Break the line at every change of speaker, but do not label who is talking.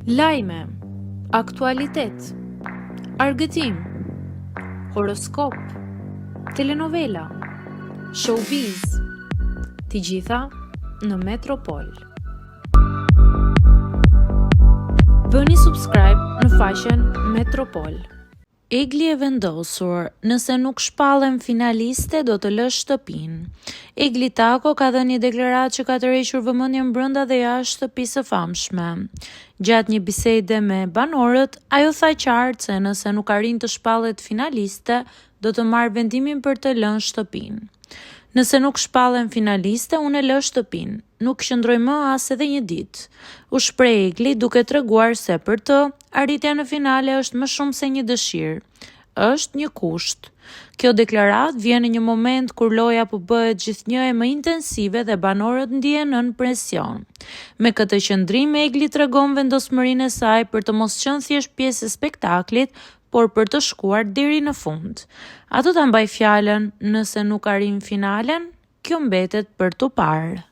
Lajme, aktualitet, argëtim, horoskop, telenovela, showbiz, të gjitha në Metropol. Bëni subscribe në faqen Metropol. Egli e vendosur, nëse nuk shpallen finaliste do të lë shtëpinë. Egli Tako ka dhënë një deklaratë që ka tërhequr vëmendjen brenda dhe jashtë shtëpisë së famshme. Gjatë një bisede me banorët, ajo tha qartë se nëse nuk arrin të shpallet finaliste, do të marrë vendimin për të lënë shtëpinë. Nëse nuk shpallen finaliste, unë e lë shtëpinë. Nuk qëndroj më as edhe një ditë. U shpreh Egli duke treguar se për të, arritja në finale është më shumë se një dëshirë. Është një kusht. Kjo deklaratë vjen në një moment kur loja po bëhet gjithnjë e më intensive dhe banorët ndihen nën presion. Me këtë qëndrim, Egli tregon vendosmërinë e saj për të mos qenë thjesht pjesë e spektaklit, por për të shkuar deri në fund. Ato ta mbaj fjalën, nëse nuk arrin finalen, kjo mbetet për tu parë.